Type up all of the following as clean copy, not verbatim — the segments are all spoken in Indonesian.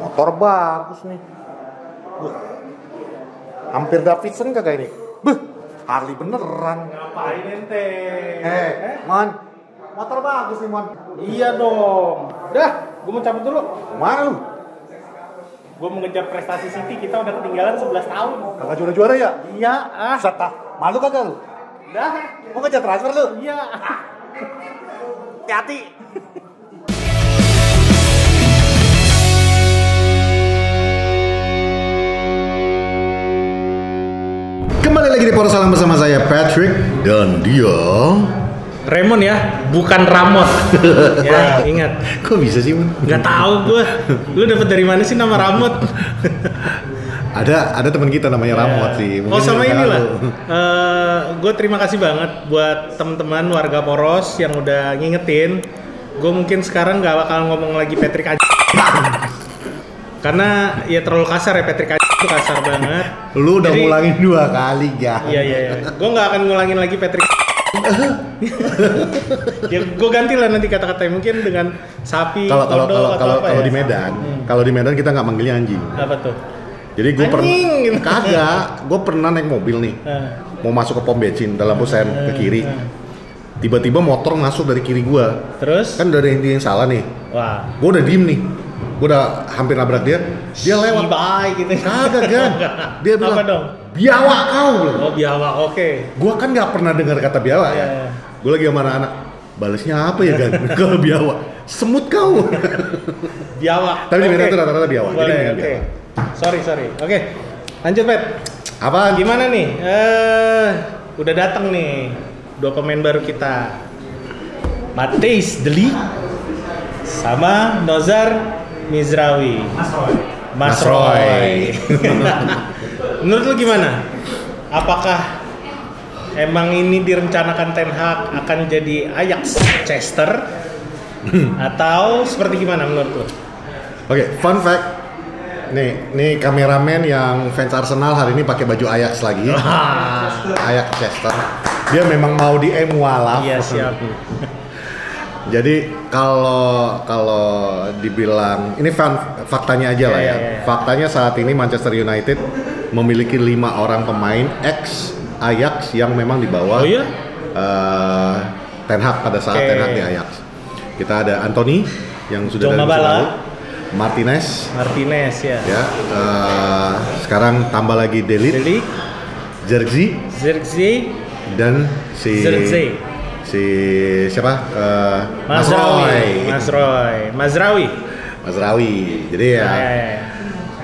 Motor bagus nih. Hampir Davidson kagak ini? Beuh, Harley beneran. Ngapain ente? Man, motor bagus nih, Man. Iya dong. Dah, gue mau cabut dulu. Mana lu? Gue mau ngejar prestasi City, kita udah ketinggalan 11 tahun. Kagak juara-juara ya? Iya, Sata, malu kagak lu? Dah. Mau ngejar transfer lu? Iya. Hati-hati. Kembali lagi di Porosalam bersama saya Patrick dan dia Raymond ya, bukan Ramon. Ya, ingat. Kok bisa sih, Man? Gak tahu gue. Lu dapet dari mana sih nama Ramot? Ada teman kita namanya Ramot sih. Oh sama inilah. Gue terima kasih banget buat teman-teman warga Poros yang udah ngingetin. Gue mungkin sekarang nggak bakal ngomong lagi Patrick aja. Karena ya terlalu kasar ya, Patrick aja itu kasar banget. Lu udah ngulangin 2 kali, Ga. Iya. Gue nggak akan ngulangin lagi Patrick. Ya gue ganti lah nanti kata-katanya, mungkin dengan sapi. Kalau ya? di Medan, kalau di Medan kita nggak manggilnya anjing. Apa tuh? Jadi gue Anjing. kagak, gue pernah naik mobil nih, mau masuk ke pom bensin, dalam sen ke kiri, tiba-tiba motor masuk dari kiri gue. Terus? Kan dari yang salah nih. Wah. Gue udah diem nih, gue udah hampir nabrak dia lewat. Bye gitu. Kagak kan? Dia bilang, apa dong? biawak kau. Oh biawak, oke. Gue kan nggak pernah dengar kata biawak ya. Iya. Gue lagi sama anak-anak, balesnya apa ya kan? Kalau biawak, semut kau. Biawak. Tapi di Medan itu rata-rata biawak. Jadi Boleh, mendingan oke. biawak. Sorry. Oke, lanjut Pet. Apaan? Gimana nih? Udah datang nih 2 pemain baru kita. Matthijs de Ligt sama Nozar Mizraoui. Mas Roy. Menurut lu gimana? Apakah emang ini direncanakan Ten Hag akan jadi Ajax Chester atau seperti gimana menurut lu? Oke, fun fact. Nih kameramen yang fans Arsenal hari ini pakai baju Ajax lagi. Ajax Chester. Dia memang mau di Mualaf. Iya, siap. Jadi kalau dibilang ini faktanya aja lah ya. Iya. Faktanya saat ini Manchester United memiliki 5 orang pemain ex Ajax yang memang dibawa Ten Hag pada saat Ten Hag di Ajax. Kita ada Anthony yang sudah dari musim lalu, Martinez ya. Sekarang tambah lagi De Ligt, Zirkzee dan si siapa? Mazraoui. Jadi ya.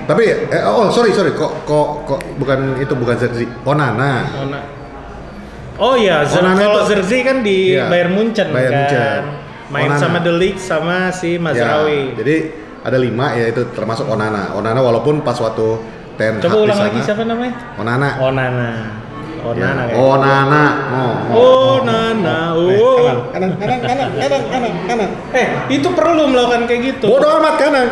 Tapi sorry kok bukan Zirkzee. Onana. Oh iya, kalau itu, Zirkzee kan di Bayern Munchen kan. Main Onana. Sama De Ligt sama si Mazraoui. Ya, jadi ada 5 yaitu termasuk Onana. Onana walaupun pas waktu Ten Hag coba ulang di sana, lagi siapa namanya? Onana. Kanan. Itu perlu melakukan kayak gitu. Bodoh amat kanan.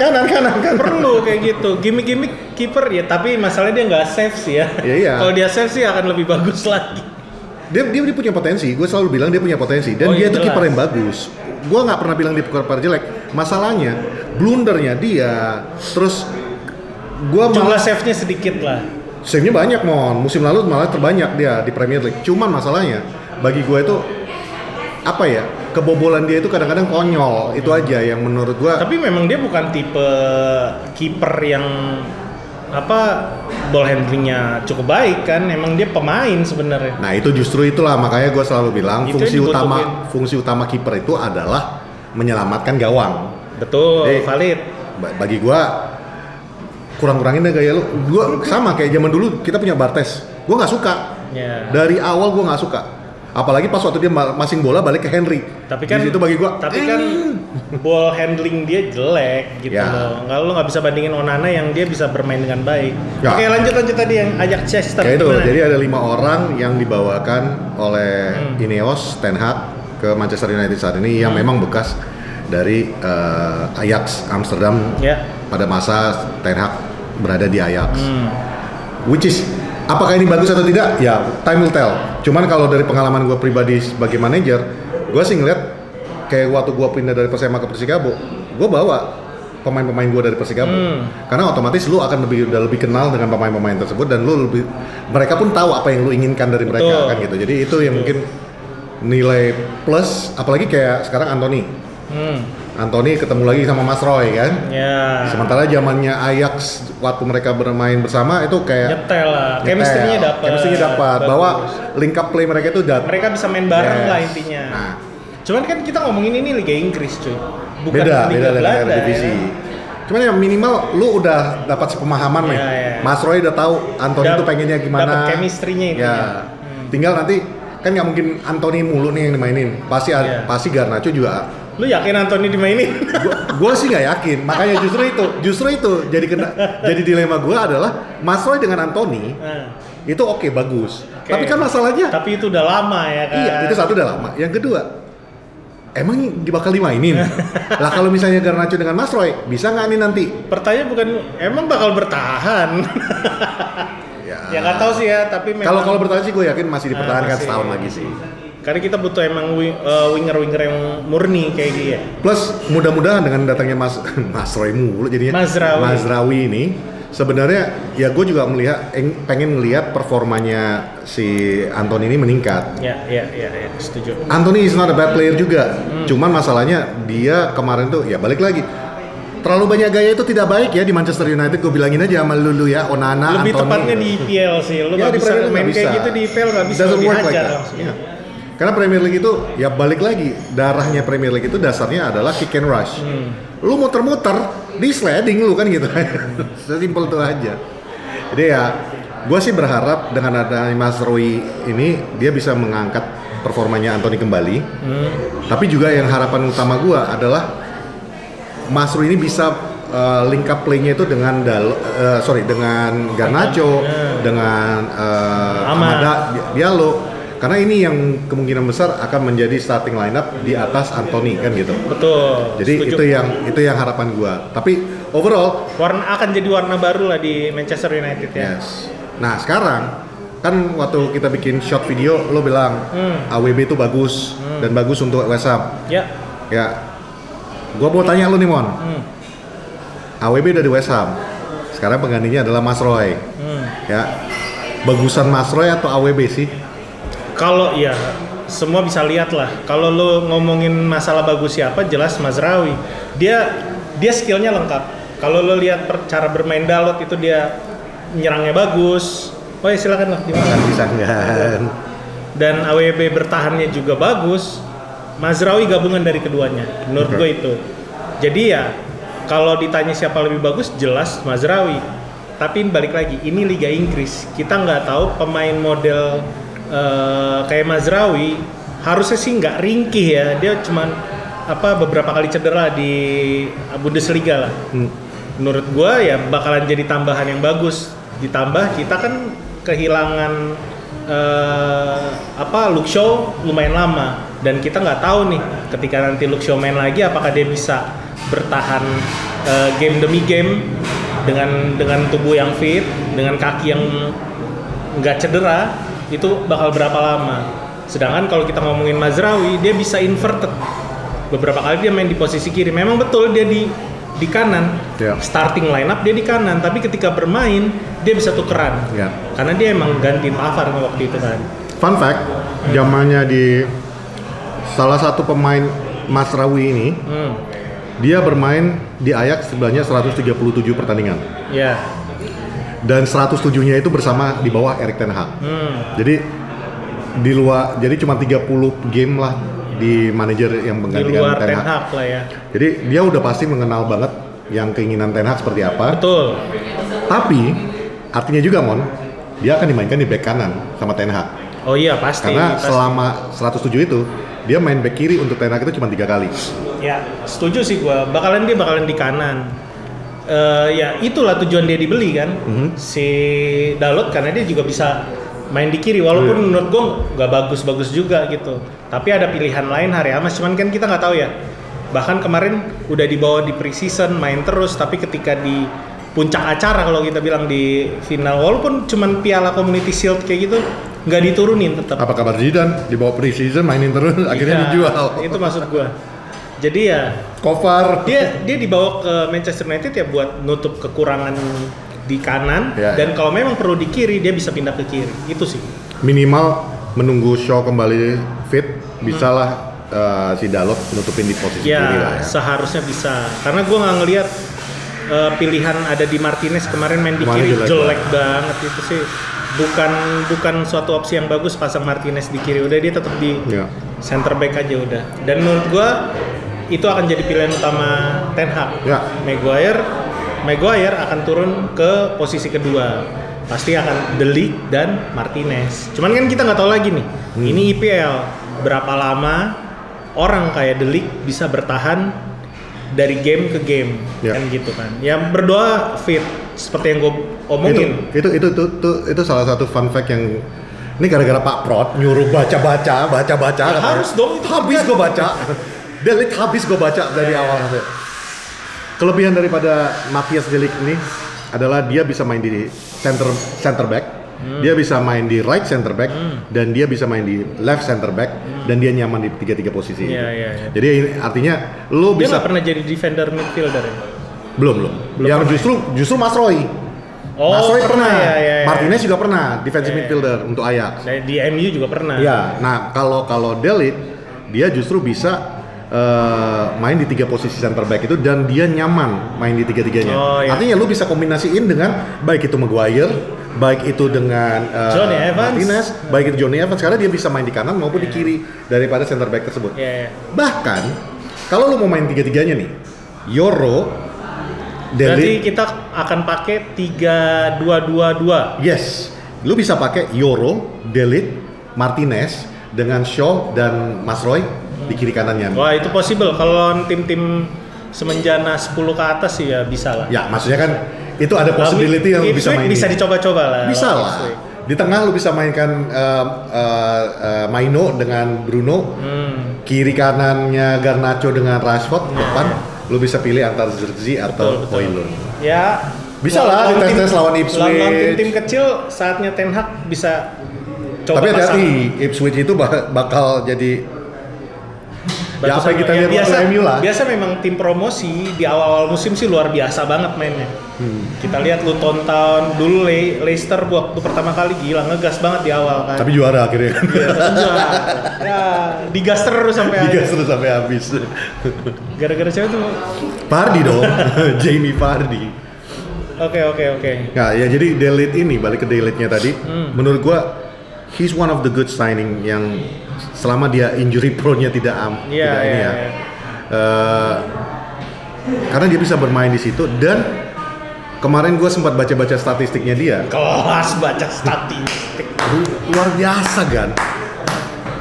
Perlu kayak gitu. Gimik kiper ya, tapi masalahnya dia nggak save sih ya. Iya. Kalau dia save sih akan lebih bagus lagi. Dia punya potensi. Gue selalu bilang dia punya potensi dan dia itu kiper yang bagus. Gue nggak pernah bilang dia kiper jelek. Masalahnya blundernya dia. Terus gue jumlah save-nya sedikit lah. Save-nya banyak, musim lalu malah terbanyak dia di Premier League. Cuman masalahnya bagi gue itu apa ya, kebobolan dia itu kadang-kadang konyol. Itu aja yang menurut gue. Tapi memang dia bukan tipe kiper yang ball handlingnya cukup baik kan. Emang dia pemain sebenarnya. Nah itu justru itulah makanya gue selalu bilang fungsi utama kiper itu adalah menyelamatkan gawang. Betul. Jadi, valid. Bagi gue kurang-kurangin deh gaya lu. Gue sama kayak zaman dulu kita punya Bartes. Gue nggak suka. Dari awal gue nggak suka. Apalagi pas waktu dia masing bola balik ke Henry. Tapi kan itu bagi gue. Tapi kan ball handling dia jelek gitu loh. Kalau lo nggak bisa bandingin Onana yang dia bisa bermain dengan baik. Ya. Oke lanjut tadi yang Ajax Chester. Kayak itu. Jadi ada 5 orang yang dibawakan oleh Ineos Ten Hag ke Manchester United saat ini yang memang bekas dari Ajax Amsterdam pada masa Ten Hag berada di Ajax. Which is apakah ini bagus atau tidak? Ya, time will tell. Cuman kalau dari pengalaman gue pribadi sebagai manajer, gue sih ngeliat kayak waktu gue pindah dari Persema ke Persikabo, gue bawa pemain-pemain gue dari Persikabo. Karena otomatis lu akan udah lebih kenal dengan pemain-pemain tersebut dan mereka pun tahu apa yang lu inginkan dari mereka kan gitu. Jadi itu yang mungkin nilai plus, apalagi kayak sekarang Anthony. Anthony ketemu lagi sama Mas Roy kan. Sementara zamannya Ajax waktu mereka bermain bersama itu kayak nyetel lah. Chemistry-nya dapat. Bahwa link up play mereka itu mereka bisa main bareng lah intinya. Nah, cuman kan kita ngomongin ini Liga Inggris cuy. Bukan Liga Belanda divisi. Cuman ya minimal lu udah dapat sepemahaman nih. Mas Roy udah tahu Anthony itu pengennya gimana. Dapat chemistry-nya itu. Tinggal nanti kan nggak mungkin Anthony mulu nih yang dimainin. Pasti Garnacho juga. Lu yakin Anthony dimainin? Gua sih nggak yakin. Makanya justru itu jadi dilema gua adalah Mas Roy dengan Anthony itu oke, bagus. Tapi kan masalahnya. Tapi itu udah lama ya kan. Iya, itu satu udah lama. Yang kedua, emang bakal dimainin? Lah kalau misalnya Garnacho dengan Mas Roy, bisa nggak nih nanti? Pertanyaan bukan emang bakal bertahan. Ya nggak tahu sih ya, tapi memang kalau bertahan sih gue yakin masih dipertahankan setahun lagi sih. Karena kita butuh emang winger-winger yang murni kayak dia. Plus mudah-mudahan dengan datangnya Mas Roy mulu jadinya Mazraoui ini sebenarnya ya gue juga pengen melihat performanya si Anthony ini meningkat. Ya, setuju. Anthony is not a bad player juga. Cuman masalahnya dia kemarin tuh ya balik lagi. Terlalu banyak gaya itu tidak baik ya di Manchester United, gue bilangin aja sama Lulu ya, Onana, lebih Anthony. Lebih tepatnya di IPL sih, lu nggak bisa main kayak gitu di IPL, nggak bisa dihajar langsung. Karena Premier League itu ya balik lagi, darahnya Premier League itu dasarnya adalah kick and rush. Lu muter-muter, di sliding lu kan gitu. Sesimpel itu aja. Jadi ya, gue sih berharap dengan adanya Mas Roy ini dia bisa mengangkat performanya Anthony kembali. Tapi juga yang harapan utama gue adalah Mas Roy ini bisa link up play-nya itu dengan dengan Garnacho, dengan Amada Diallo. Karena ini yang kemungkinan besar akan menjadi starting lineup di atas Anthony kan gitu. Betul. Jadi setuju. itu yang harapan gua. Tapi overall akan jadi warna baru lah di Manchester United ya. Yes. Nah sekarang kan waktu kita bikin short video lo bilang AWB itu bagus dan bagus untuk West Ham. Ya. Gua mau tanya lo nih Mon. AWB udah di West Ham. Sekarang penggantinya adalah Mas Roy. Ya. Bagusan Mas Roy atau AWB sih? Kalau ya semua bisa lihat lah. Kalau lo ngomongin masalah bagus siapa, jelas Mazraoui. Dia skillnya lengkap. Kalau lo lihat cara bermain Dalot itu dia nyerangnya bagus. Oh ya silakan lah. Disanggan. Dan AWB bertahannya juga bagus. Mazraoui gabungan dari keduanya. Menurut gue itu. Jadi ya kalau ditanya siapa lebih bagus, jelas Mazraoui. Tapi balik lagi, ini Liga Inggris. Kita nggak tahu pemain model kayak Mazraoui harusnya sih nggak ringkih ya, dia cuman beberapa kali cedera di Bundesliga lah. Menurut gua ya bakalan jadi tambahan yang bagus. Ditambah kita kan kehilangan Luke Shaw lumayan lama dan kita nggak tahu nih ketika nanti Luke Shaw main lagi apakah dia bisa bertahan game demi game dengan tubuh yang fit, dengan kaki yang nggak cedera. Itu bakal berapa lama. Sedangkan kalau kita ngomongin Mazraoui, dia bisa inverted. Beberapa kali dia main di posisi kiri. Memang betul dia di kanan. Starting lineup dia di kanan, tapi ketika bermain dia bisa tukeran. Karena dia emang gantiin Pavard waktu itu kan. Fun fact, zamannya di salah satu pemain Mazraoui ini, dia bermain di Ajax sebenarnya 137 pertandingan. Dan 107-nya itu bersama di bawah Erik ten Hag. Jadi cuma 30 game lah di manajer yang menggantikan ten Hag lah ya. Jadi dia udah pasti mengenal banget yang keinginan ten Hag seperti apa. Betul. Tapi artinya juga Mon, dia akan dimainkan di back kanan sama ten Hag. Oh iya pasti. Karena selama 107 itu dia main back kiri untuk ten Hag itu cuma 3 kali. Ya setuju sih gua. Bakalan di kanan. Ya itulah tujuan dia dibeli kan, si Dalot, karena dia juga bisa main di kiri walaupun menurut gue nggak bagus-bagus juga gitu. Tapi ada pilihan lain Hari Amas, cuman kan kita nggak tahu ya. Bahkan kemarin udah dibawa di pre-season main terus, tapi ketika di puncak acara kalau kita bilang di final walaupun cuman Piala Community Shield kayak gitu nggak diturunin tetap. Apa kabar Zidane dibawa pre-season mainin terus akhirnya dijual? Itu maksud gue. Jadi ya cover. Dia dibawa ke Manchester United ya buat nutup kekurangan di kanan dan kalau memang perlu di kiri dia bisa pindah ke kiri. Itu sih. Minimal menunggu Shaw kembali fit, bisalah si Dalot nutupin di posisi kiri lah ya. Seharusnya bisa. Karena gue nggak ngelihat pilihan ada di Martinez kemarin main di kiri jelek banget itu sih. Bukan suatu opsi yang bagus pasang Martinez di kiri. Udah dia tetap di center back aja udah. Dan menurut gue itu akan jadi pilihan utama Ten Hag. Maguire akan turun ke posisi kedua. Pasti akan De Ligt dan Martinez. Cuman kan kita nggak tahu lagi nih. Ini IPL berapa lama orang kayak De Ligt bisa bertahan dari game ke game kan gitu kan. Ya berdoa fit seperti yang gue omongin. Itu salah satu fun fact yang ini gara-gara Pak Prot nyuruh baca. Ya, harus dong. Habis gue baca. De Ligt habis gue baca dari awal sampai. Kelebihan daripada Matthias De Ligt ini adalah dia bisa main di center back, dia bisa main di right center back, dan dia bisa main di left center back, dan dia nyaman di tiga posisi. Jadi artinya lo dia bisa. Dia nggak pernah jadi defender midfielder ya? Belum. Yang justru Mas Roy. Mas Roy pernah. Martinez juga pernah defensive midfielder untuk Ajax. Di MU juga pernah. Ya, nah kalau De Ligt dia justru bisa main di tiga posisi center back itu dan dia nyaman main di tiga-tiganya. Artinya lu bisa kombinasiin dengan baik itu Maguire, baik itu dengan Johnny Evans, Martinez, baik itu Johnny Evans karena dia bisa main di kanan maupun di kiri daripada center back tersebut. Bahkan kalau lu mau main tiga-tiganya nih, Euro, De Ligt, berarti kita akan pakai 3-2-2-2. Yes, lu bisa pakai Euro, De Ligt, Martinez dengan Shaw dan Mas Roy di kiri kanannya. Wah itu possible kalau tim-tim semenjana 10 ke atas sih ya bisa lah. Ya maksudnya kan itu ada possibility yang bisa main. Bisa dicoba-coba lah. Bisa lah. Di tengah lu bisa mainkan Maino dengan Bruno, kiri kanannya Garnacho dengan Rashford, depan lu bisa pilih antara Zirkzee atau Højlund. Ya bisa lah di tes lawan Ipswich. Lawan tim kecil saatnya Ten Hag bisa coba. Tapi hati-hati, Ipswich itu bakal jadi ya apa yang kita lihat biasa, MU lah. Biasa memang tim promosi di awal-awal musim sih luar biasa banget mainnya. Kita lihat Luton Town dulu Leicester waktu pertama kali gila ngegas banget di awal kan. Tapi juara akhirnya. Ya, digas terus sampai habis. Gara-gara siapa tuh? Vardy dong. Jamie Vardy. Oke. Nah, ya jadi De Ligt ini balik ke De Ligt-nya tadi. Menurut gua he's one of the good signing yang selama dia injury prone-nya tidak ini. Karena dia bisa bermain di situ dan kemarin gue sempat baca-baca statistiknya dia. Kelas baca statistik. Luar biasa kan.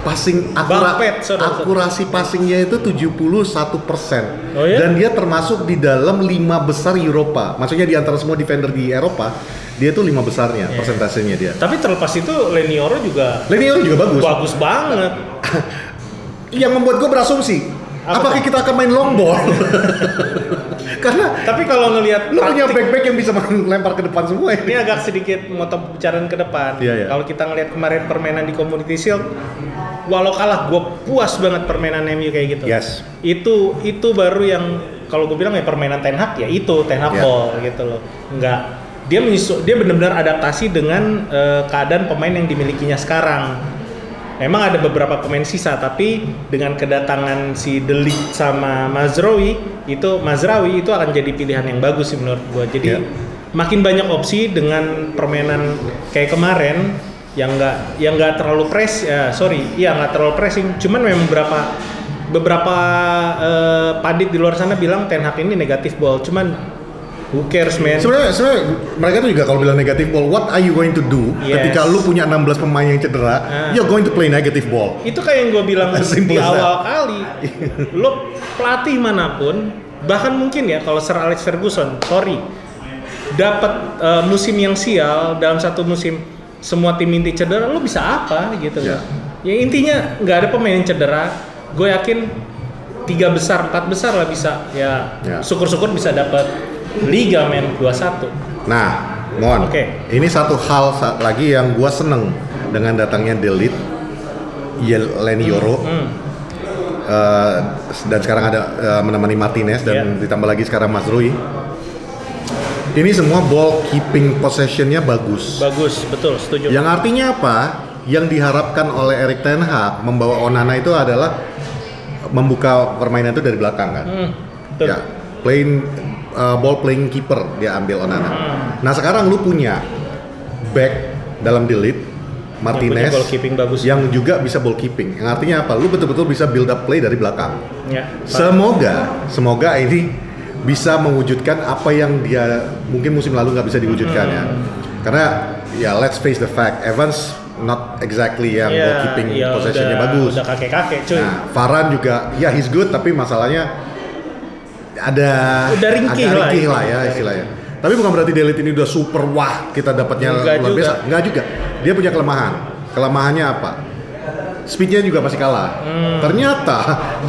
Passing akurasi passingnya itu 71%. Dan dia termasuk di dalam 5 besar Eropa. Maksudnya di antara semua defender di Eropa, dia tuh 5 besarnya persentasenya dia. Tapi terlepas itu Lenioro juga bagus. Bagus banget. Yang membuat gue berasumsi, apakah kita akan main long ball? Karena tapi kalau ngelihat lu punya back-back yang bisa lempar ke depan semua ini agak sedikit moto pembicaraan ke depan. Kalau kita ngelihat kemarin permainan di Community Shield, walau kalah gue puas banget permainan MU kayak gitu. Yes. Itu baru yang kalau gue bilang ya permainan Ten Hag ya itu Ten Hag ball gitu loh. Enggak. Dia benar-benar adaptasi dengan keadaan pemain yang dimilikinya sekarang. Memang ada beberapa pemain sisa, tapi dengan kedatangan si De Ligt sama Mazraoui itu akan jadi pilihan yang bagus sih menurut gue. Jadi makin banyak opsi dengan permainan kayak kemarin yang nggak terlalu nggak terlalu pressing. Cuman memang beberapa padit di luar sana bilang Ten Hag ini negatif ball. Cuman who cares man? Sebenarnya mereka tuh juga kalau bilang negative ball, what are you going to do ketika lu punya 16 pemain yang cedera? You're going to play negative ball. Itu kayak yang gue bilang di awal kali. Lu pelatih manapun, bahkan mungkin ya kalau Sir Alex Ferguson, dapat musim yang sial dalam satu musim semua tim inti cedera, lu bisa apa gitu loh. Ya intinya nggak ada pemain yang cedera. Gue yakin 3 besar, 4 besar lah bisa. Syukur-syukur bisa dapat Liga men 21. Nah, Mon. Ini satu hal lagi yang gua seneng dengan datangnya De Ligt, Lenioro. dan sekarang ada menemani Martinez dan ditambah lagi sekarang Mas Rui. Ini semua ball keeping possession-nya bagus. Bagus, betul, setuju. Yang artinya apa? Yang diharapkan oleh Erik ten Hag membawa Onana itu adalah membuka permainan itu dari belakang kan. Ya, ball playing keeper dia ambil Onana. Nah sekarang lu punya back dalam delete Martinez yang juga bisa ball keeping. Yang artinya apa? Lu betul-betul bisa build up play dari belakang. Ya, semoga ini bisa mewujudkan apa yang dia mungkin musim lalu nggak bisa diwujudkan ya. Karena ya let's face the fact, Evans not exactly yang ball keeping possession-nya bagus. Udah kakek-kakek cuy. Nah, Varane juga ya he's good tapi masalahnya ada udah ringkih lah ya istilahnya. Tapi bukan berarti Delete ini udah super wah kita dapatnya luar biasa. Enggak juga. Dia punya kelemahan. Kelemahannya apa? Speednya juga masih kalah. Ternyata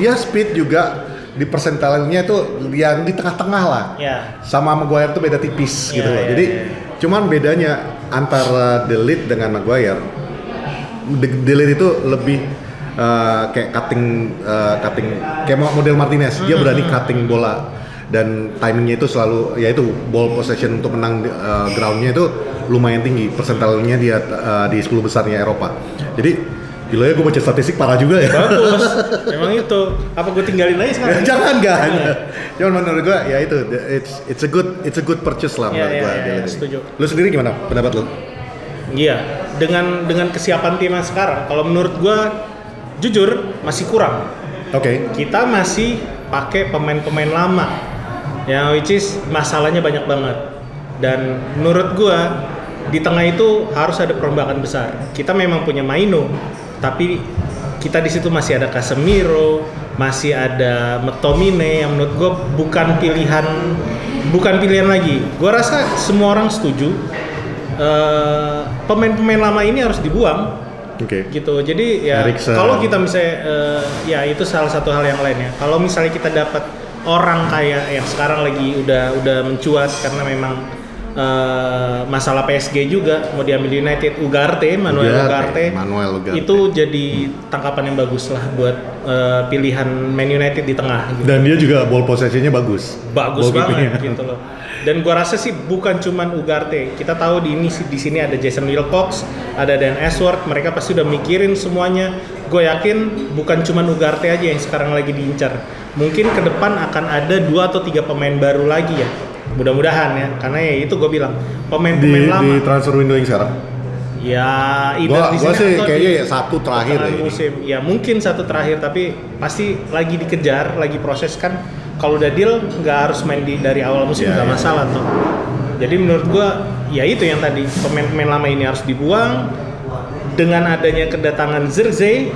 dia speed juga di persentalenya itu yang di tengah-tengah lah. Sama Maguire tuh beda tipis gitu loh. Jadi cuman bedanya antara Delete dengan Maguire, Delete itu lebih kayak cutting kayak model Martinez. Dia berani cutting bola dan timingnya itu selalu yaitu ball possession untuk menang groundnya itu lumayan tinggi, persentalenya dia di 10 besarnya Eropa. Jadi gila ya, gue baca statistik parah juga ya. Bagus, emang itu. Apa gue tinggalin aja sekarang? Jangan. Jangan menurut gue ya itu, it's a good purchase lah menurut gue. Iya, setuju. Lu sendiri gimana pendapat lu? Iya, dengan kesiapan tim yang sekarang, kalau menurut gue jujur masih kurang. Oke. Kita masih pakai pemain-pemain lama, yang which is masalahnya banyak banget. Dan menurut gue di tengah itu harus ada perombakan besar. Kita memang punya Maino, tapi kita di situ masih ada Casemiro, masih ada McTominay yang menurut gue bukan pilihan lagi. Gue rasa semua orang setuju pemain-pemain lama ini harus dibuang. Gitu. Jadi ya kalau kita misalnya ya itu salah satu hal yang lainnya. Kalau misalnya kita dapat orang kayak yang sekarang lagi udah mencuat karena memang masalah PSG juga mau diambil United, Manuel Ugarte itu jadi tangkapan yang bagus lah buat pilihan Man United di tengah gitu. Dan dia juga ball possession-nya bagus banget gitu loh. Dan gua rasa sih bukan cuman Ugarte, kita tahu di sini ada Jason Wilcox, ada Dan Ashworth, mereka pasti udah mikirin semuanya. Gue yakin bukan cuman Ugarte aja yang sekarang lagi diincar, mungkin ke depan akan ada 2 atau 3 pemain baru lagi ya. Mudah-mudahan ya, karena ya itu gue bilang pemain-pemain lama di transfer window yang sekarang. Ya, gua sih kayaknya satu terakhir ya musim. Ya mungkin satu terakhir, tapi pasti lagi dikejar, lagi proses kan. Kalau udah deal nggak harus main dari awal musim, nggak masalah tuh. Jadi menurut gue ya itu yang tadi, pemain-pemain lama ini harus dibuang. Dengan adanya kedatangan Zirkzee,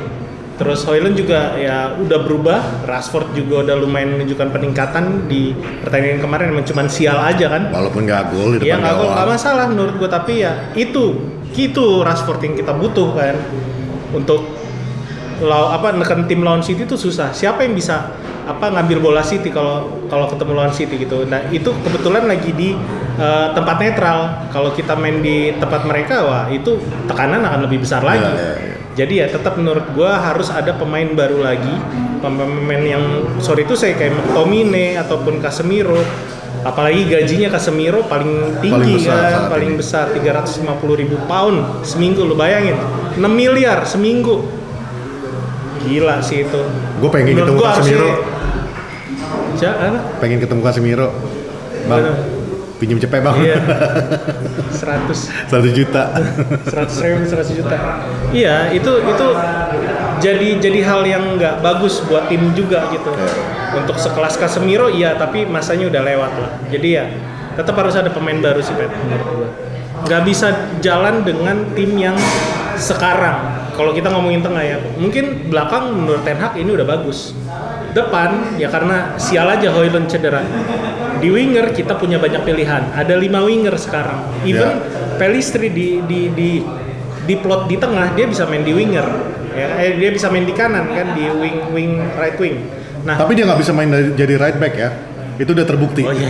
terus Højlund juga ya udah berubah, Rashford juga udah lumayan menunjukkan peningkatan di pertandingan kemarin, emang cuman sial aja kan. Walaupun nggak gol di depan gawang. Iya nggak gol, nggak masalah menurut gue, tapi ya itu Rashford yang kita butuh kan untuk neken tim lawan City itu susah. Siapa yang bisa ngambil bola City kalau ketemu lawan City gitu. Nah itu kebetulan lagi di tempat netral. Kalau kita main di tempat mereka, wah itu tekanan akan lebih besar lagi. Jadi ya tetap menurut gua harus ada pemain baru lagi, pemain yang saya kayak McTominay ataupun Casemiro. Apalagi gajinya Casemiro paling tinggi paling besar 350.000 pound seminggu, lu bayangin 6 miliar seminggu. Gila sih itu. Gue pengen ketemu Casemiro. Pengen ketemu Casemiro. Bang, pinjam cepet bang. Iya. 100 juta. 100 juta. Iya, itu jadi hal yang nggak bagus buat tim juga gitu. Untuk sekelas Casemiro iya, tapi masanya udah lewat lah. Jadi ya tetap harus ada pemain baru sih, Pet, menurut gue. Nggak bisa jalan dengan tim yang sekarang. Kalau kita ngomongin tengah ya, mungkin belakang menurut Ten Hag ini udah bagus. Depan ya karena sial aja Højlund cedera. Di winger kita punya banyak pilihan. Ada 5 winger sekarang. Even Pellistri di plot di tengah dia bisa main di winger. Ya, dia bisa main di kanan kan, di wing right wing. Nah, tapi dia nggak bisa main jadi right back ya. Itu udah terbukti. Oh iya.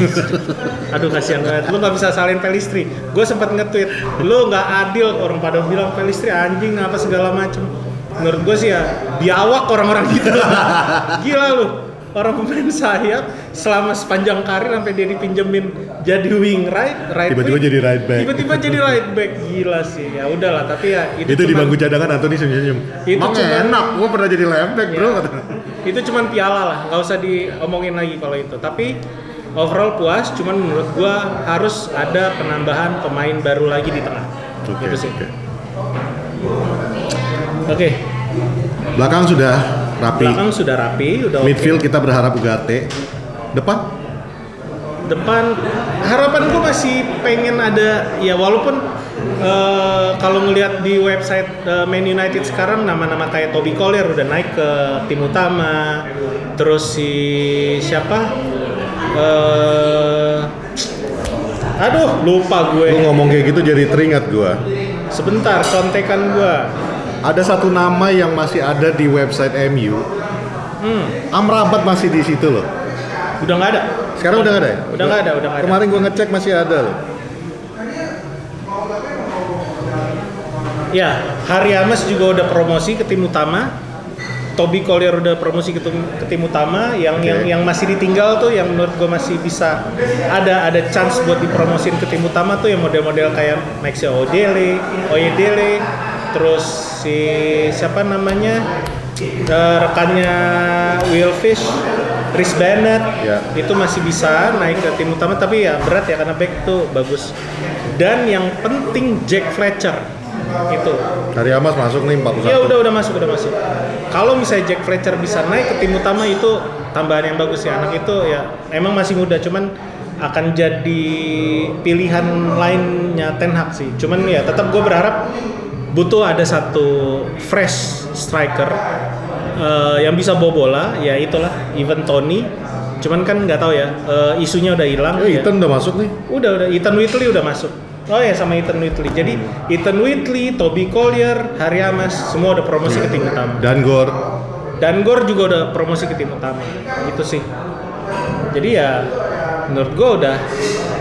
Aduh kasihan banget. Lu nggak bisa salin Pellistri. Gue sempat nge-tweet, lu nggak adil, orang pada bilang Pellistri anjing apa segala macem. menurut gue sih ya biawak orang-orang gitu. Gila lu, orang pemain sayap selama sepanjang karir sampai dia dipinjemin jadi wing right tiba-tiba wing, jadi right back. Tiba-tiba jadi right back, gila sih. Ya udahlah, tapi ya itu di bangku cadangan Anthony senyum-senyum. Emang enak, gue pernah jadi left back bro. Itu cuman piala lah, nggak usah diomongin lagi kalau itu. Tapi overall puas, cuman menurut gua harus ada penambahan pemain baru lagi di tengah. Gitu sih. Oke. Belakang sudah rapi, udah midfield kita berharap Ugarte. Depan harapan gue masih pengen ada ya, walaupun kalau ngelihat di website Man United sekarang nama-nama kayak Toby Collier udah naik ke tim utama, terus si siapa aduh lupa gue. Lu ngomong kayak gitu jadi teringat gue. Sebentar, contekan gue. Ada satu nama yang masih ada di website MU. Amrabat masih di situ loh. Udah nggak ada. Sekarang udah nggak ada ya? Udah nggak ada. Kemarin gue ngecek masih ada loh. Ya, Harry Amas juga udah promosi ke tim utama. Toby Collier udah promosi ke tim utama. Yang masih ditinggal tuh, yang menurut gue masih bisa ada chance buat dipromosin ke tim utama tuh yang model-model kayak Maxi Oyedele, terus si siapa namanya rekannya Will Fish, Chris Bennett, itu masih bisa naik ke tim utama, tapi ya berat ya karena back tuh bagus. Dan yang penting Jack Fletcher itu. Hari Amas masuk nih 41. Ya udah masuk. Kalau misalnya Jack Fletcher bisa naik ke tim utama itu tambahan yang bagus ya. Anak itu ya emang masih muda, cuman akan jadi pilihan lainnya Ten Hag sih. Cuman ya tetap gue berharap butuh ada satu fresh striker yang bisa bawa bola, ya itulah Ivan Toney. Cuman kan nggak tahu ya, isunya udah hilang. Ethan udah masuk nih. Udah Ethan Whitley udah masuk. Oh ya, sama Ethan Whitley. Jadi Ethan Whitley, Toby Collier, Harry Amas semua udah promosi ke tim utama. Dan Gor juga udah promosi ke tim utama. Gitu sih. Jadi ya menurut gue udah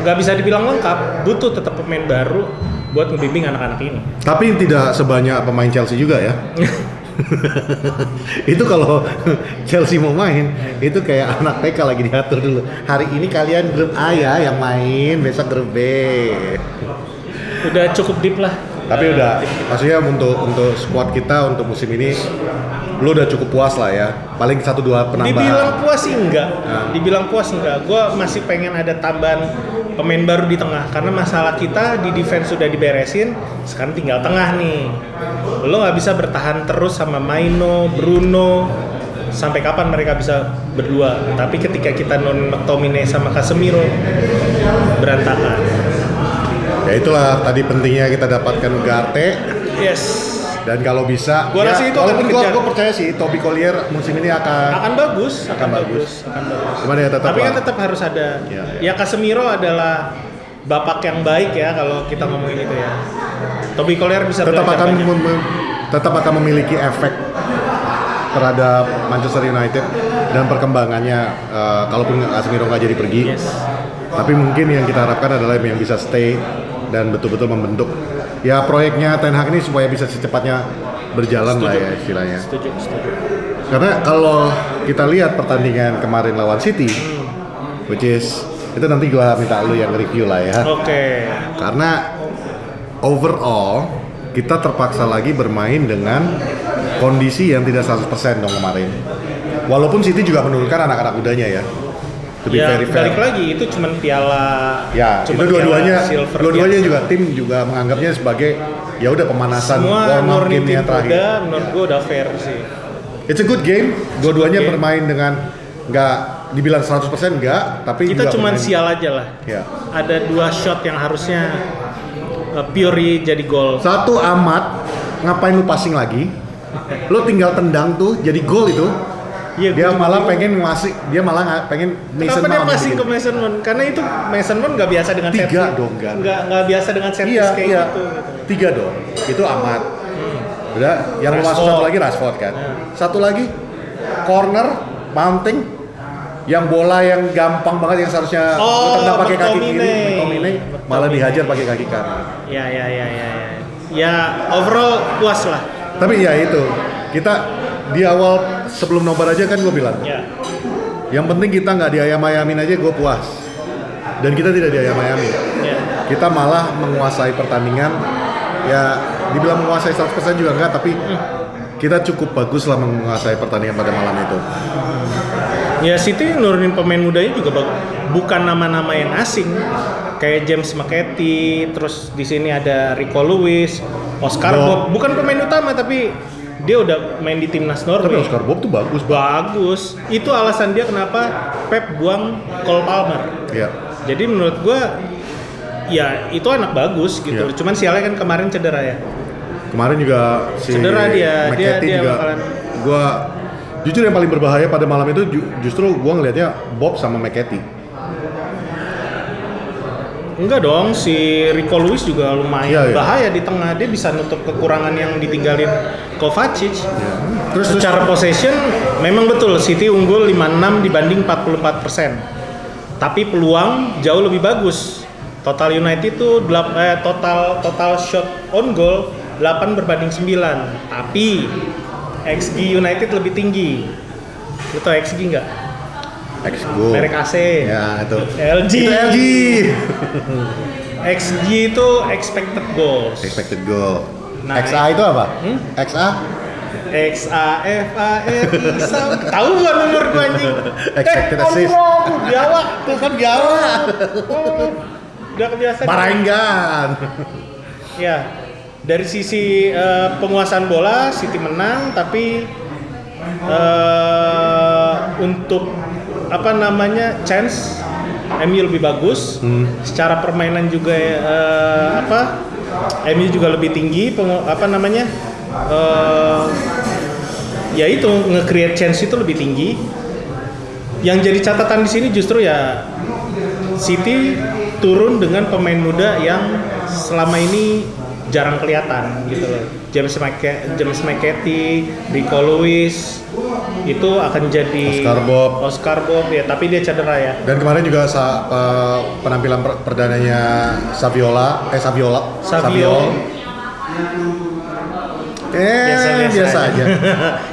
nggak bisa dibilang lengkap. Butuh tetap pemain baru buat ngebimbing anak-anak ini. Tapi tidak sebanyak pemain Chelsea juga ya. Itu kalau Chelsea mau main, itu kayak anak TK lagi diatur dulu. Hari ini kalian grup A ya yang main, besok grup B. Udah cukup deep lah. Tapi udah, maksudnya untuk squad kita untuk musim ini, lu udah cukup puas lah ya. Paling 1-2 penambahan. Dibilang puas sih enggak. Dibilang puas enggak. Gua masih pengen ada tambahan pemain baru di tengah, karena masalah kita di defense sudah diberesin, sekarang tinggal tengah nih. Lo nggak bisa bertahan terus sama Maino, Bruno, sampai kapan mereka bisa berdua. Tapi ketika kita McTominay sama Casemiro, berantakan. Ya itulah tadi pentingnya kita dapatkan Ugarte. Yes. Dan kalau bisa, gua rasa itu walaupun gue percaya sih Toby Collier musim ini akan bagus. Cuman ya tetap. Tapi kan tetap harus ada. Ya Casemiro adalah bapak yang baik ya kalau kita ngomongin itu ya. Toby Collier bisa tetap akan memiliki efek terhadap Manchester United dan perkembangannya kalaupun Casemiro nggak jadi pergi. Yes. Tapi mungkin yang kita harapkan adalah yang bisa stay dan betul-betul membentuk ya proyeknya Ten Hag ini supaya bisa secepatnya berjalan. Setuju. Lah ya istilahnya. Setuju. Karena kalau kita lihat pertandingan kemarin lawan City, which is itu nanti gua minta lu yang review lah ya. Oke. Karena overall kita terpaksa lagi bermain dengan kondisi yang tidak 100% dong kemarin. Walaupun City juga menurunkan anak-anak mudanya ya. Balik lagi itu cuman piala. Ya, itu dua-duanya juga tim juga menganggapnya sebagai ya udah pemanasan warm-up game yang terakhir. Menurut gua udah fair sih. It's a good game. Dua-duanya bermain dengan nggak dibilang 100% nggak, tapi kita cuman sial aja lah. Ya. Ada 2 shot yang harusnya pure jadi gol. Satu amat, ngapain lu passing lagi? Lu tinggal tendang tuh jadi gol itu. Iya, dia malah pengen pengen Mason Mount. Kenapa dia passing ke Mason Mount? Karena itu Mason Mount nggak biasa dengan set. 3 dong kan? Nggak biasa dengan set kayak gitu. 3 dong. Itu amat. Udah, yang masuk satu lagi Rashford kan. Satu lagi corner mounting yang bola yang gampang banget yang seharusnya tendang pakai kaki kiri, McTominay malah dihajar pakai kaki kanan. Ya overall puas lah. Tapi ya itu kita di awal sebelum nobar aja kan gue bilang, yang penting kita nggak diayam-ayamin aja gue puas. Dan kita tidak diayam-ayamin. Kita malah menguasai pertandingan, ya dibilang menguasai 100% juga enggak, tapi kita cukup bagus lah menguasai pertandingan pada malam itu. Ya City nurunin pemain mudanya juga bagus. Bukan nama-nama yang asing, kayak James McCarthy, terus di sini ada Rico Lewis, Oscar Bob, bukan pemain utama tapi dia udah main di timnas Norway. Tapi Oscar Bob tuh bagus. Bagus. Itu alasan dia kenapa Pep buang Cole Palmer. Iya. Jadi menurut gua ya itu anak bagus gitu. Yeah. Cuman sialnya kan kemarin cedera ya. Kemarin juga si cedera dia juga bakalan. Gua jujur yang paling berbahaya pada malam itu justru gua ngelihatnya Bob sama McCarthy. Enggak dong, si Rico Lewis juga lumayan bahaya di tengah. Dia bisa nutup kekurangan yang ditinggalin Kovacic. Terus secara possession memang betul City unggul 56 dibanding 44%. Tapi peluang jauh lebih bagus. Total United itu total shot on goal 8 berbanding 9. Tapi XG United lebih tinggi. Lu tau XG enggak? XGO. Merek AC. Ya, itu. LG. Itu LG. XG itu expected goals. Expected goal. Nah, XA itu apa? XA? XAFARI. Tahu gak nomor gua anjing? Expected assist. Biawak, tuh kan biawak. Udah kebiasaan. Barenggan. Ya. Dari sisi penguasaan bola City menang, tapi untuk chance MU lebih bagus. Secara permainan juga MU juga lebih tinggi ya itu nge-create chance itu lebih tinggi. Yang jadi catatan di sini justru ya City turun dengan pemain muda yang selama ini jarang kelihatan gitu loh. James McCarthy, Rico Lewis itu akan jadi Oscar Bob ya, tapi dia cedera ya. Dan kemarin juga penampilan perdananya Savio. Biasa aja.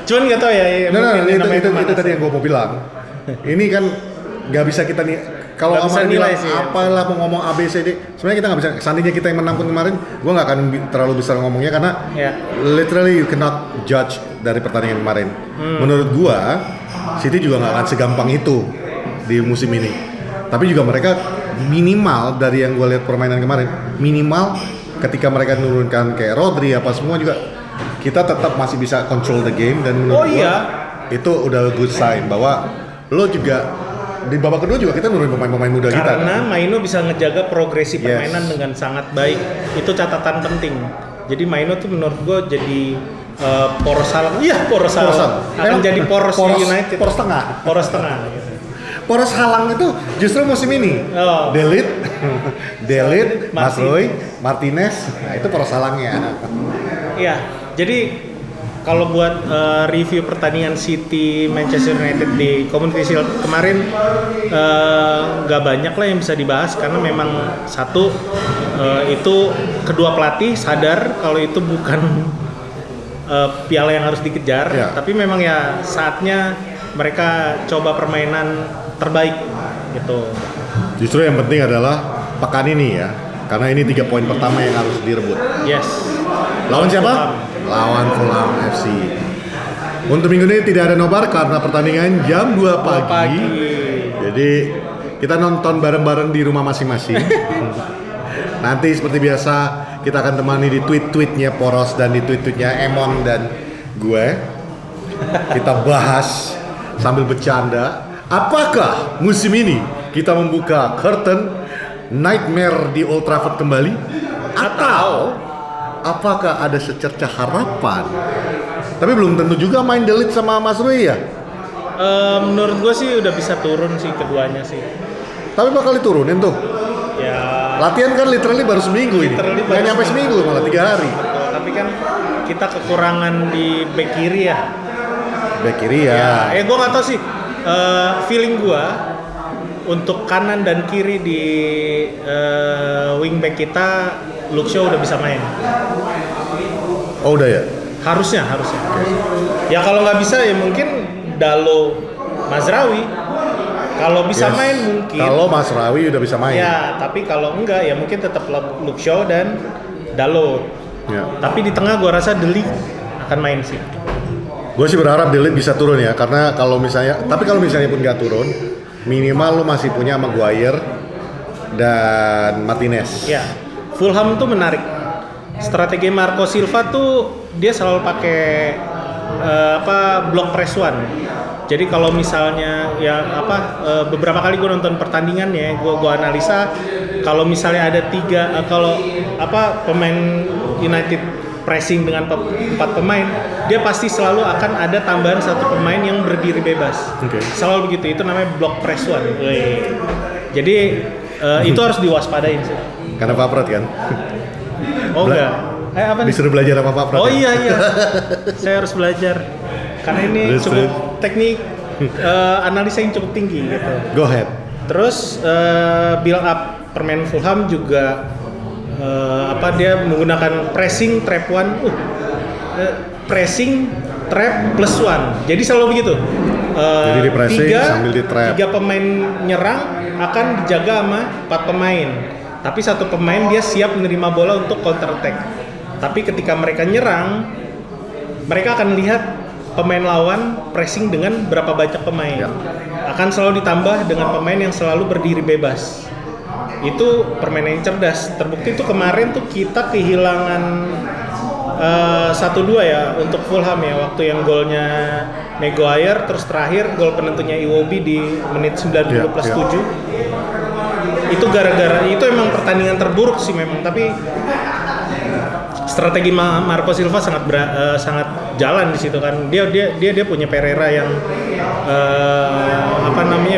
Cuman nggak tahu ya. Itu tadi yang gue mau bilang. Ini kan nggak bisa kita nih. Kalau Amar bilang apalah mau ngomong ABCD, sebenarnya kita nggak bisa. Seandainya kita yang menang pun kemarin, gue nggak akan terlalu bisa ngomongnya karena literally you cannot judge dari pertandingan kemarin. Menurut gue, City juga nggak akan segampang itu di musim ini. Tapi juga mereka minimal dari yang gue lihat permainan kemarin, minimal ketika mereka menurunkan kayak Rodri apa semua juga, kita tetap masih bisa control the game dan menurut gue itu udah good sign bahwa lo juga di babak kedua juga kita nurunin pemain-pemain muda kita. Karena Maino bisa ngejaga progresi permainan dengan sangat baik. Itu catatan penting. Jadi Maino tuh menurut gue jadi poros halang. Iya, poros halang. Akan jadi poros United. Poros tengah. Poros tengah. Gitu. Poros halang itu justru musim ini. Delete, Masroy, Martinez. Nah, itu poros halangnya. Iya. Jadi kalau buat review pertandingan City Manchester United di Community Shield kemarin nggak banyak lah yang bisa dibahas karena memang itu kedua pelatih sadar kalau itu bukan piala yang harus dikejar, tapi memang ya saatnya mereka coba permainan terbaik gitu. Justru yang penting adalah pekan ini ya, karena ini 3 poin pertama yang harus direbut. Yes. Lawan siapa? Lawan Fulham FC. Untuk minggu ini tidak ada nobar karena pertandingan jam 2 pagi. Jadi kita nonton bareng-bareng di rumah masing-masing. Nanti seperti biasa kita akan temani di tweet-tweetnya Poros dan di tweet-tweetnya Emon dan gue. Kita bahas sambil bercanda. Apakah musim ini kita membuka curtain nightmare di Old Trafford kembali? Atau apakah ada secerca harapan? Tapi belum tentu juga main Delete sama Mas Rui ya? Menurut gue sih udah bisa turun sih keduanya sih. Tapi bakal diturunin tuh? Ya. Latihan kan literally baru seminggu ini. Nggak nyampe seminggu, malah 3 hari. Betul, tapi kan kita kekurangan di back kiri ya. Back kiri ya. Gue nggak tahu sih. Feeling gue untuk kanan dan kiri di wingback kita Luke Shaw udah bisa main. Oh udah ya? Harusnya. Ya kalau nggak bisa ya mungkin Dalo Mazraoui. Kalau bisa main mungkin. Kalau Mazraoui udah bisa main. Ya, tapi kalau enggak ya mungkin tetap Luke Shaw dan Dalo. Ya. Tapi di tengah gue rasa De Ligt akan main sih. Gue sih berharap De Ligt bisa turun ya, karena kalau misalnya pun nggak turun, minimal lo masih punya Maguire dan Martinez. Ya, Fulham tuh menarik. Strategi Marco Silva tuh dia selalu pakai block press one. Jadi kalau misalnya beberapa kali gue nonton pertandingannya, gue analisa kalau misalnya ada pemain United pressing dengan 4 pemain, dia pasti selalu akan ada tambahan 1 pemain yang berdiri bebas. Selalu begitu, itu namanya block press one. Jadi itu harus diwaspadain sih. Karena Papret kan? Oh enggak. Apa nih? Disuruh belajar sama Papret. Oh iya. Saya harus belajar. Karena ini cukup teknik analisa yang cukup tinggi gitu. Go ahead. Terus build up permain Fulham juga dia menggunakan pressing trap one. Pressing trap plus one. Jadi selalu begitu. Jadi di pressing sambil di trap. 3 pemain nyerang akan dijaga sama 4 pemain. Tapi 1 pemain dia siap menerima bola untuk counter attack. Tapi ketika mereka nyerang, mereka akan lihat pemain lawan pressing dengan berapa banyak pemain. Akan selalu ditambah dengan pemain yang selalu berdiri bebas. Itu permainan yang cerdas. Terbukti tuh kemarin tuh kita kehilangan 1-2 ya untuk Fulham ya, waktu yang golnya Maguire, terus terakhir gol penentunya Iwobi di menit 90 plus 7. Itu gara-gara itu emang pertandingan terburuk sih memang, tapi strategi Marco Silva sangat jalan di situ kan. Dia punya Pereira yang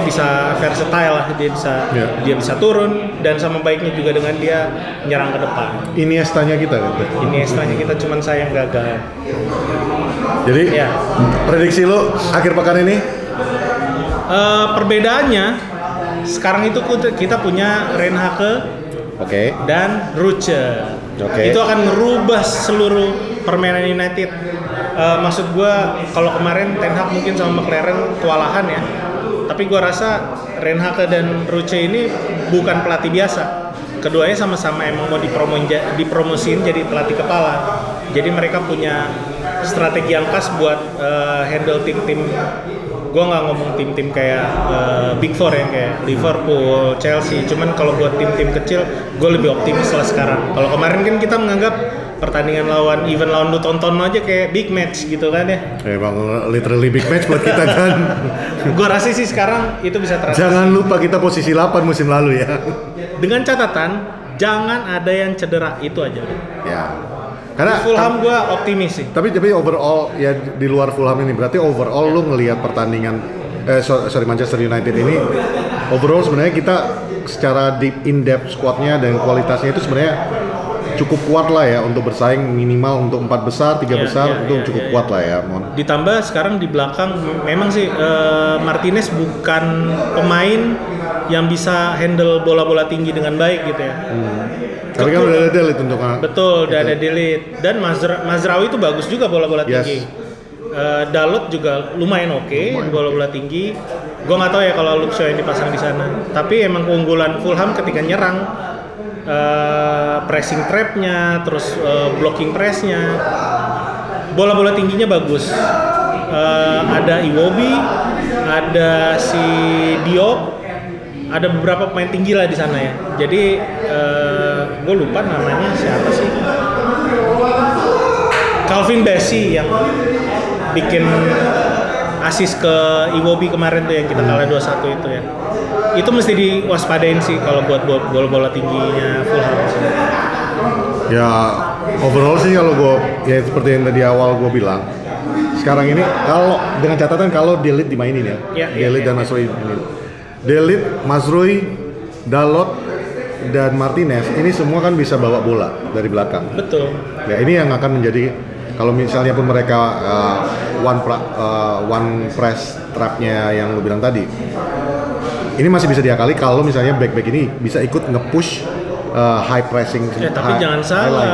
bisa versatile lah, dia bisa turun, dan sama baiknya juga dengan dia menyerang ke depan. Iniesta-nya kita kan. Iniesta-nya kita, cuman sayang gagal. Jadi prediksi lo akhir pekan ini? Perbedaannya sekarang itu kita punya Renhake dan Ruche. Itu akan merubah seluruh permainan United. Maksud gue, kalau kemarin Ten Hag mungkin sama McLaren kewalahan ya, tapi gue rasa Renhake dan Ruche ini bukan pelatih biasa. Keduanya sama-sama emang mau dipromosiin jadi pelatih kepala. Jadi mereka punya strategi yang khas buat handle tim-tim. Gue nggak ngomong tim-tim kayak Big Four ya, kayak Liverpool, Chelsea. Cuman kalau buat tim-tim kecil, gue lebih optimis lah sekarang. Kalau kemarin kan kita menganggap pertandingan lawan lu tonton aja kayak big match gitu kan ya. Emang literally big match buat kita kan. Gue rasa sih sekarang itu bisa terasa. Jangan lupa kita posisi 8 musim lalu ya. Dengan catatan, jangan ada yang cedera, itu aja. Ya. Karena Fulham gue optimis sih. Tapi overall ya, di luar Fulham ini berarti overall lu ngelihat pertandingan Manchester United ini overall sebenarnya kita secara in-depth squadnya dan kualitasnya itu sebenarnya cukup kuat lah ya untuk bersaing minimal untuk 4 besar, 3 besar itu cukup kuat lah ya. Ditambah sekarang di belakang memang sih Martinez bukan pemain yang bisa handle bola-bola tinggi dengan baik gitu ya. Tapi kan udah ada De Ligt untuk betul, udah ada De Ligt dan Mazraoui itu bagus juga bola-bola tinggi. Dalot juga lumayan oke bola-bola tinggi. Gue nggak tahu ya kalau Luke Shaw yang dipasang di sana. Tapi emang keunggulan Fulham ketika nyerang, pressing trapnya, terus blocking pressnya, bola-bola tingginya bagus. Ada Iwobi, ada si Diop, ada beberapa pemain tinggi lah di sana ya. Jadi gue lupa namanya siapa sih, Calvin Bassey yang bikin asis ke Iwobi kemarin tuh yang kita kalah 2-1 itu ya. Itu mesti diwaspadain sih kalau buat bola-bola tingginya Fulham. Ya overall sih kalau gue ya seperti yang tadi awal gue bilang, sekarang ini kalau dengan catatan kalau De Ligt dimainin ya, De Ligt dan Mazraoui ini. De Ligt, Mazraoui, Dalot dan Martinez ini semua kan bisa bawa bola dari belakang. Betul. Ya ini yang akan menjadi, kalau misalnya pun mereka one press trapnya yang lu bilang tadi, ini masih bisa diakali kalau misalnya back-back ini bisa ikut nge-push high pressing. Tapi jangan salah,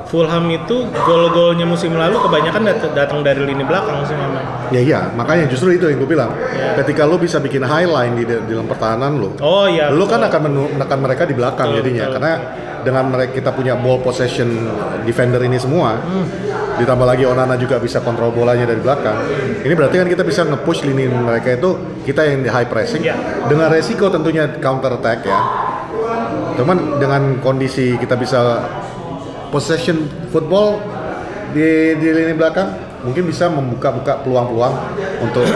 Fulham itu gol-golnya musim lalu kebanyakan datang dari lini belakang sih memang. Ya iya, makanya justru itu yang gue bilang. Ketika lo bisa bikin high line di dalam pertahanan lo, lo kan akan menekan mereka di belakang jadinya. Karena dengan mereka kita punya ball possession defender ini semua, ditambah lagi Onana juga bisa kontrol bolanya dari belakang. Ini berarti kan kita bisa nge-push lini mereka itu, kita yang di high pressing dengan resiko tentunya counter attack ya. Cuman dengan kondisi kita bisa possession football di lini belakang, mungkin bisa membuka peluang-peluang untuk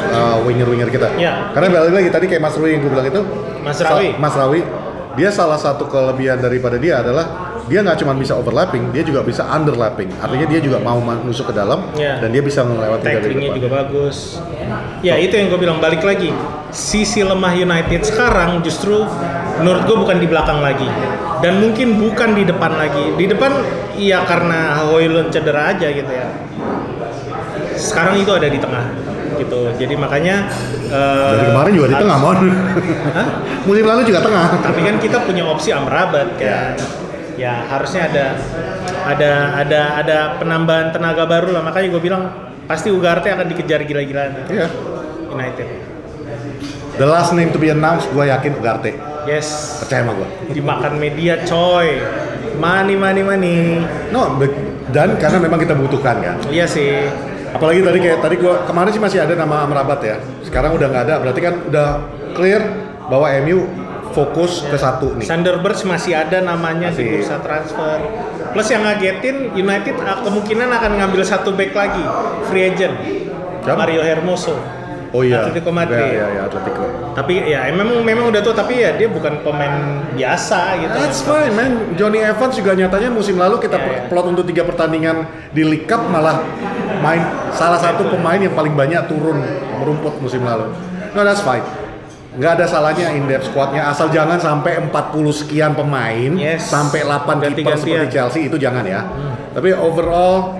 winger-winger kita. Karena balik lagi tadi kayak Mas Rawi yang gue bilang itu, Mas Rawi, dia salah satu kelebihan daripada dia adalah dia nggak cuma bisa overlapping, dia juga bisa underlapping. Artinya dia juga mau masuk ke dalam dan dia bisa melewati dari depan. Tacklingnya juga bagus. Ya itu yang gue bilang, balik lagi. Sisi lemah United sekarang justru menurut gue bukan di belakang lagi. Dan mungkin bukan di depan lagi. Di depan iya karena Højlund cedera aja gitu ya. Sekarang itu ada di tengah gitu. Jadi makanya dari kemarin juga di tengah, Mon. Musim lalu juga tengah. Tapi kan kita punya opsi Amrabat kan. Ya harusnya ada penambahan tenaga baru lah. Makanya gue bilang pasti Ugarte akan dikejar gila-gilaan. United. The last name to be announced, gue yakin Ugarte. Yes. Percaya sama gue. Dimakan media, coy. Money. No, dan karena memang kita butuhkan kan. Iya sih. Apalagi tadi gue kemarin sih masih ada nama Amrabat ya. Sekarang udah nggak ada. Berarti kan udah clear bahwa MU fokus ke satu nih. Thunderbirds masih ada namanya di bursa transfer. Plus yang ngagetin, United kemungkinan akan ngambil satu back lagi, free agent. Mario Hermoso. Oh iya. Atletico Madrid. Ya, Atletico. Tapi ya memang udah tua, tapi ya dia bukan pemain biasa gitu. That's fine, man. Johnny Evans juga nyatanya musim lalu kita plot untuk 3 pertandingan di League Cup malah main salah satu pemain yang paling banyak turun merumput musim lalu. No, that's fine. Nggak ada salahnya in-depth squadnya, asal jangan sampai 40 sekian pemain, sampai 8 kiper seperti Chelsea, itu jangan ya. Tapi overall,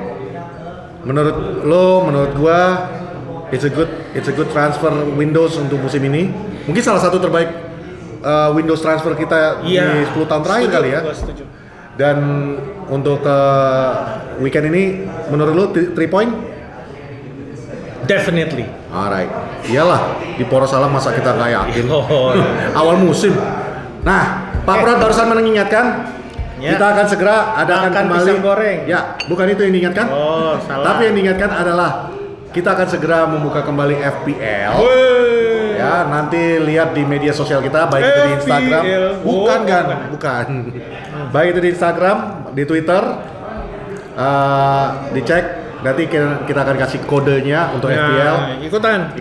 menurut gua, it's a good transfer windows untuk musim ini. Mungkin salah satu terbaik windows transfer kita di 10 tahun terakhir kali ya. Dan untuk weekend ini, menurut lu 3 point? Definitely. Alright, iyalah di Poros Salam masa kita nggak yakin awal musim. Nah, Pak Prad barusan mengingatkan kita akan segera adakan kembali. Goreng. Ya, bukan itu yang diingatkan. Oh, salah. Tapi yang diingatkan adalah kita akan segera membuka kembali FPL. Ya, nanti lihat di media sosial kita, baik itu di Instagram. Bukan. Baik itu di Instagram, di Twitter, dicek. Nanti kita akan kasih kodenya untuk FPL. Ikutan.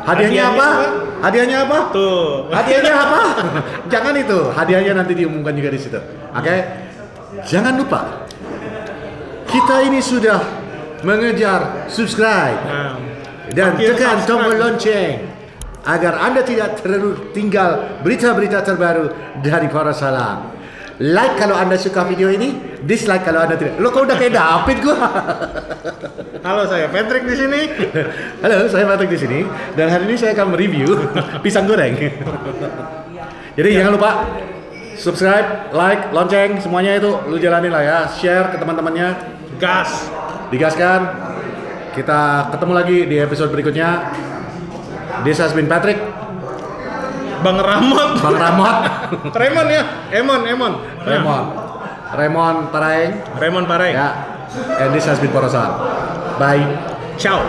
Hadiahnya apa? Tuh. Hadiahnya apa? Jangan itu. Hadiahnya nanti diumumkan juga di situ. Oke? Jangan lupa. Kita ini sudah mengejar subscribe dan tekan tombol lonceng agar Anda tidak tertinggal berita-berita terbaru dari Poros Salam. Like kalau Anda suka video ini, dislike kalau Anda tidak. Lo kok udah kayak David gua. Halo, saya Patrick di sini. Halo, saya Patrick di sini. Dan hari ini saya akan mereview pisang goreng. Jadi jangan lupa subscribe, like, lonceng, semuanya itu lu jalanin lah ya. Share ke teman-temannya. Gas. Digaskan. Kita ketemu lagi di episode berikutnya. This has been Patrick. Bang Ramot. Remon ya? Emon. Remon Paraeng. Ya. And this has been Poros Salam. Bye. Ciao.